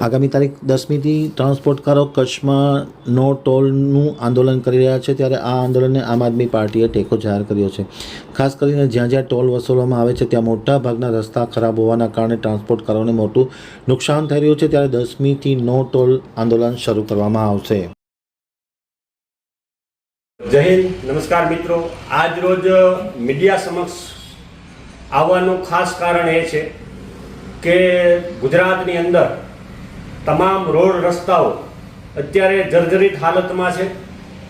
આગામી તારીખ 10મીથી ટ્રાન્સપોર્ટકારો કચ્છમાં નો ટોલનું આંદોલન કરી રહ્યા છે, ત્યારે આ આંદોલનને આમ આદમી પાર્ટીએ ટેકો જાહેર કર્યો છે। ખાસ કરીને જ્યાં જ્યાં ટોલ વસૂલવામાં આવે છે ત્યાં મોટા ભાગના રસ્તા ખરાબ હોવાના કારણે ટ્રાન્સપોર્ટકારોને મોટું નુકસાન થઈ રહ્યું છે, ત્યારે 10મીથી નો ટોલ આંદોલન શરૂ કરવામાં આવશે। જય હિન્દ, નમસ્કાર મિત્રો। આજ રોજ મીડિયા સમક્ષ આવવાનું ખાસ કારણ એ છે કે ગુજરાતની અંદર તમામ રોડ રસ્તાઓ અત્યારે જર્જરિત હાલતમાં છે।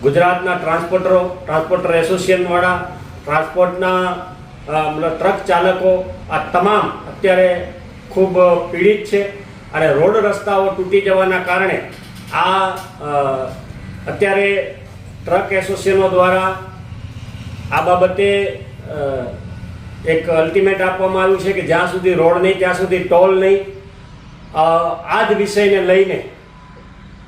ગુજરાતના ટ્રાન્સપોર્ટર એસોસિએશનવાળા, ટ્રાન્સપોર્ટના ટ્રક ચાલકો આ તમામ અત્યારે ખૂબ પીડિત છે અને રોડ રસ્તાઓ તૂટી જવાના કારણે અત્યારે ટ્રક એસોસિએશનો દ્વારા આ બાબતે એક અલ્ટિમેટ આપવામાં આવ્યું છે કે જ્યાં સુધી રોડ નહીં ત્યાં સુધી ટોલ નહીં। આ જ વિષયને લઈને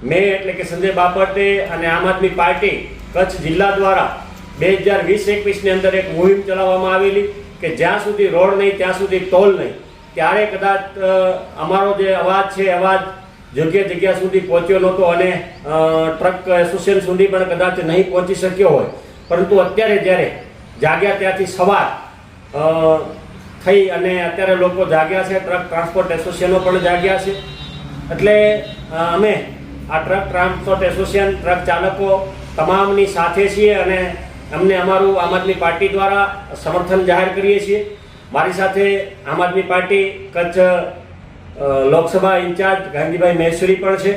મેં એટલે કે સંજય બાપટે અને આમ આદમી પાર્ટી કચ્છ જિલ્લા દ્વારા 2020-21ની અંદર એક મુહિમ ચલાવવામાં આવેલી કે જ્યાં સુધી રોડ નહીં ત્યાં સુધી ટોલ નહીં। ત્યારે કદાચ અમારો જે અવાજ છે અવાજ જગ્યા સુધી પહોંચ્યો નહોતો અને ટ્રક એસોસિએશન સુધી પણ કદાચ નહીં પહોંચી શક્યો હોય, પરંતુ અત્યારે જ્યારે જાગ્યા ત્યાંથી સવાર થઈ અને અત્યારે લોકો જાગ્યા છે, ટ્રક ટ્રાન્સપોર્ટ એસોસિએશનો પણ જાગ્યા છે। એટલે અમે આ ટ્રક ટ્રાન્સપોર્ટ એસોસિએશન, ટ્રક ચાલકો તમામની સાથે છીએ અને અમને અમારું આમ આદમી પાર્ટી દ્વારા સમર્થન જાહેર કરીએ છીએ। મારી સાથે આમ આદમી પાર્ટી કચ્છ લોકસભા ઇન્ચાર્જ ગાંધીભાઈ મહેશ્વરી પણ છે।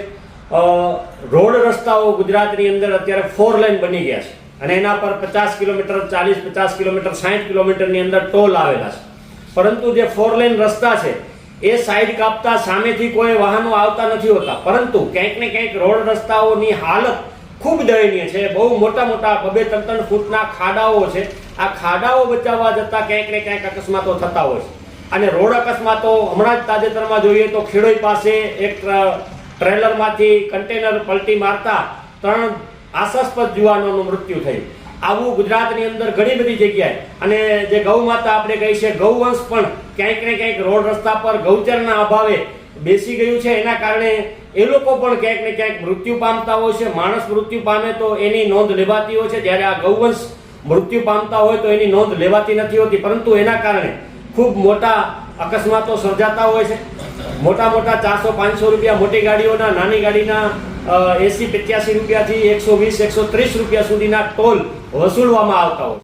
રોડ રસ્તાઓ ગુજરાતની અંદર અત્યારે 4 લેન બની ગયા છે અને એના પર 50 કિલોમીટર, 40-50 કિલોમીટર, 60 કિલોમીટરની અંદર ટોલ આવેલા છે, પરંતુ જે 4 લેન રસ્તા છે એ સાઈડ કાપતા સામેથી કોઈ વાહનો આવતા નથી હોતા, પરંતુ ક્યાંક ને ક્યાંક રોડ રસ્તાઓની હાલત ખૂબ દયનીય છે। બહુ મોટા 2-3 ફૂટના ખાડાઓ છે। આ ખાડાઓ બચાવવા જતાં ક્યાંક ને ક્યાંક અકસ્માતો થતા હોય છે અને રોડ અકસ્માતો હમણાં જ તાજેતરમાં જોઈએ તો ખેડોઈ પાસે એક ટ્રેલરમાંથી કન્ટેનર પલટી મારતા 3 આશાસ્પદ યુવાનોનું મૃત્યુ થયું। આવું ગુજરાતની અંદર ઘણી બધી જગ્યાએ અને જે ગૌ માતા આપણે કહી છે ગૌવંશ પણ ક્યાંક ને ક્યાંક રોડ રસ્તા પર ગૌચરના અભાવે બેસી ગયું છે। એના કારણે એ લોકો પણ ક્યાંક ને ક્યાંક મૃત્યુ પામતા હોય છે। માણસ મૃત્યુ પામે તો એની નોંધ લેવાતી હોય છે, જ્યારે આ ગૌવંશ મૃત્યુ પામતા હોય તો એની નોંધ લેવાતી નથી હોતી, પરંતુ એના કારણે ખૂબ મોટા અકસ્માતો સર્જાતા હોય છે। મોટા 400-500 રૂપિયા મોટી ગાડીઓના, નાની ગાડીના 80-85 રૂપિયાથી 120-130 રૂપિયા સુધીના ટોલ વસૂલવામાં આવતા હોય।